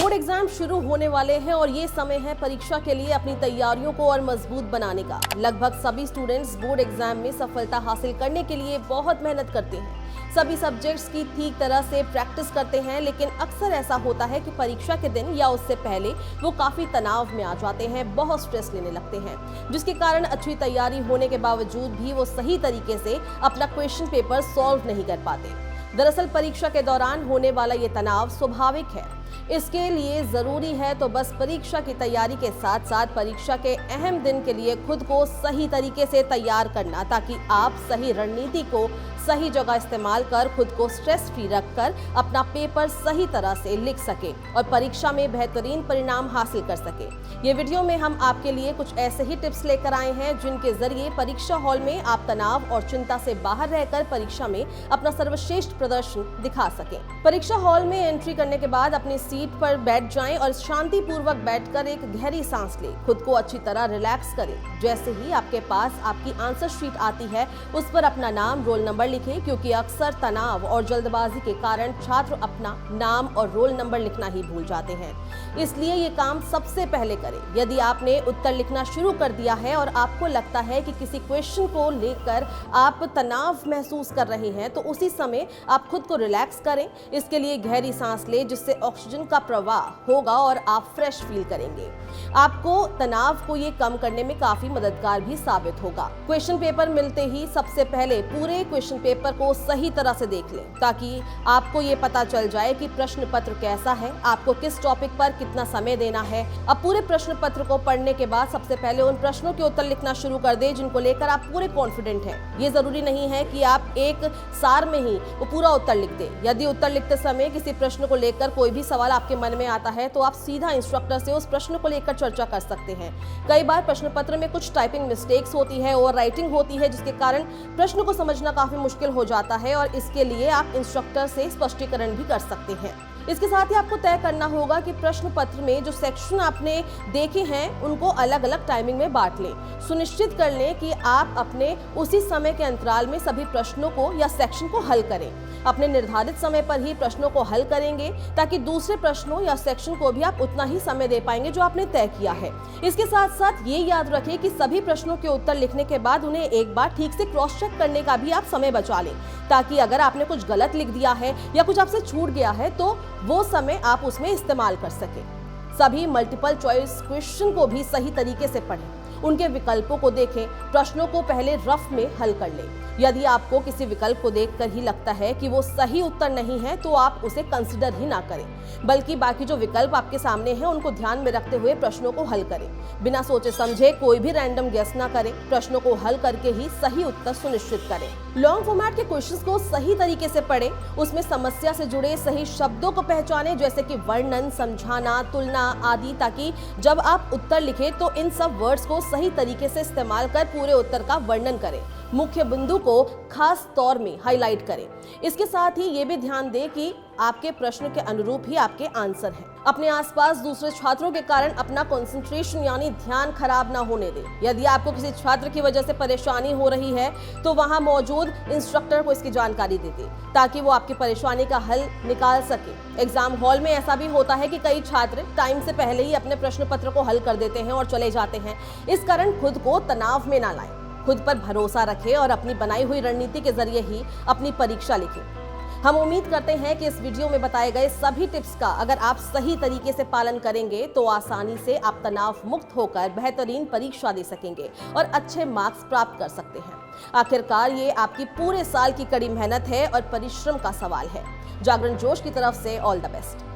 Board exam शुरू होने वाले हैं और ये समय है परीक्षा के लिए अपनी तैयारियों को और मजबूत बनाने का। लगभग सभी स्टूडेंट्स बोर्ड एग्जाम में सफलता हासिल करने के लिए बहुत मेहनत करते हैं। सभी सब्जेक्ट्स की ठीक तरह से प्रैक्टिस करते हैं, लेकिन अक्सर ऐसा होता है कि परीक्षा के दिन या उससे पहले वो काफी तनाव में आ जाते हैं, बहुत स्ट्रेस लेने लगते हैं, जिसके कारण अच्छी तैयारी होने के बावजूद भी वो सही तरीके से अपना क्वेश्चन पेपर सॉल्व नहीं कर पाते। दरअसल परीक्षा के दौरान होने वाला ये तनाव स्वाभाविक है। इसके लिए जरूरी है तो बस परीक्षा की तैयारी के साथ साथ परीक्षा के अहम दिन के लिए खुद को सही तरीके से तैयार करना, ताकि आप सही रणनीति को सही जगह इस्तेमाल कर खुद को स्ट्रेस फ्री रखकर अपना पेपर सही तरह से लिख सके और परीक्षा में बेहतरीन परिणाम हासिल कर सके। ये वीडियो में हम आपके लिए कुछ ऐसे ही टिप्स लेकर आए हैं जिनके जरिए परीक्षा हॉल में आप तनाव और चिंता से बाहर रहकर परीक्षा में अपना सर्वश्रेष्ठ प्रदर्शन दिखा सकें। परीक्षा हॉल में एंट्री करने के बाद अपनी सीट पर बैठ जाएं और शांतिपूर्वक बैठकर एक गहरी सांस लें। खुद को अच्छी तरह रिलैक्स करें। जैसे ही आपके पास आपकी आंसर शीट आती है, उस पर अपना नाम, रोल नंबर लिखें, क्योंकि अक्सर तनाव और जल्दबाजी के कारण छात्र अपना नाम और रोल नंबर लिखना ही भूल जाते हैं। इसलिए ये काम सबसे पहले करें। यदि आपने उत्तर लिखना शुरू कर दिया है और आपको लगता है कि किसी क्वेश्चन को लेकर आप तनाव महसूस कर रहे हैं, तो उसी समय आप खुद को रिलैक्स करें। इसके लिए गहरी सांस लें, जिससे ऑक्सीजन का प्रवाह होगा और आप फ्रेश फील करेंगे। आपको तनाव को ये कम करने में काफी मददगार भी साबित होगा। क्वेश्चन पेपर मिलते ही सबसे पहले पूरे क्वेश्चन पेपर को सही तरह से देख लें, ताकि आपको ये पता चल जाए कि प्रश्न पत्र कैसा है, आपको किस टॉपिक पर कितना समय देना है। अब पूरे प्रश्न पत्र को पढ़ने के बाद सबसे पहले उन प्रश्नों के उत्तर लिखना शुरू कर दें जिनको लेकर आप पूरे कॉन्फिडेंट हैं। ये जरूरी नहीं है कि आप एक सार में ही वो पूरा उत्तर लिख दें। यदि उत्तर लिखते समय किसी प्रश्न को लेकर कोई भी सवाल आपके मन में आता है, तो आप सीधा इंस्ट्रक्टर से उस प्रश्न को लेकर चर्चा कर सकते हैं। कई बार प्रश्न पत्र में कुछ टाइपिंग मिस्टेक्स होती है, ओवर राइटिंग होती है, जिसके कारण प्रश्न को समझना काफी मुश्किल हो जाता है और इसके लिए आप इंस्ट्रक्टर से स्पष्टीकरण भी कर सकते हैं। इसके साथ ही आपको तय करना होगा कि प्रश्न पत्र में जो सेक्शन आपने देखे हैं उनको अलग अलग टाइमिंग में बांट लें। सुनिश्चित कर लें कि आप अपने उसी समय के अंतराल में सभी प्रश्नों को या सेक्शन को हल करें। अपने निर्धारित समय पर ही प्रश्नों को हल करेंगे, ताकि दूसरे प्रश्नों या सेक्शन को भी आप उतना ही समय दे पाएंगे जो आपने तय किया है। इसके साथ साथ ये याद रखें कि सभी प्रश्नों के उत्तर लिखने के बाद उन्हें एक बार ठीक से क्रॉस चेक करने का भी आप समय बचा लें, ताकि अगर आपने कुछ गलत लिख दिया है या कुछ आपसे छूट गया है तो वो समय आप उसमें इस्तेमाल कर सकें। सभी मल्टीपल चॉइस क्वेश्चन को भी सही तरीके से पढ़ें, उनके विकल्पों को देखें, प्रश्नों को पहले रफ में हल कर लें। यदि आपको किसी विकल्प को देखकर ही लगता है कि वो सही उत्तर नहीं है, तो आप उसे कंसिडर ही ना करें, बल्कि बाकी जो विकल्प आपके सामने हैं उनको ध्यान में रखते हुए प्रश्नों को हल करें। बिना सोचे समझे कोई भी रैंडम गेस ना करें, प्रश्नों को हल करके ही सही उत्तर सुनिश्चित करें। लॉन्ग फॉर्मेट के क्वेश्चंस को सही तरीके से पढ़ें, उसमें समस्या से जुड़े सही शब्दों को पहचानें, जैसे कि वर्णन, समझाना, तुलना आदि, ताकि जब आप उत्तर लिखें तो इन सब वर्ड्स को सही तरीके से इस्तेमाल कर पूरे उत्तर का वर्णन करें। मुख्य बिंदु को खास तौर में हाईलाइट करें। इसके साथ ही ये भी ध्यान दें कि आपके प्रश्न के अनुरूप ही आपके आंसर हैं। अपने आसपास दूसरे छात्रों के कारण अपना कंसंट्रेशन यानी ध्यान खराब ना होने दें। यदि आपको किसी छात्र की वजह से परेशानी हो रही है, तो वहां मौजूद इंस्ट्रक्टर को इसकी जानकारी दे दें, ताकि वो आपकी परेशानी का हल निकाल सके। एग्जाम हॉल में ऐसा भी होता है कि कई छात्र टाइम से पहले ही अपने प्रश्न पत्र को हल कर देते हैं और चले जाते हैं। इस कारण खुद को तनाव में ना लाएं, खुद पर भरोसा रखें और अपनी बनाई हुई रणनीति के जरिए ही अपनी परीक्षा लिखें। हम उम्मीद करते हैं कि इस वीडियो में बताए गए सभी टिप्स का अगर आप सही तरीके से पालन करेंगे, तो आसानी से आप तनाव मुक्त होकर बेहतरीन परीक्षा दे सकेंगे और अच्छे मार्क्स प्राप्त कर सकते हैं। आखिरकार ये आपकी पूरे साल की कड़ी मेहनत है और परिश्रम का सवाल है। जागरण जोश की तरफ से ऑल द बेस्ट।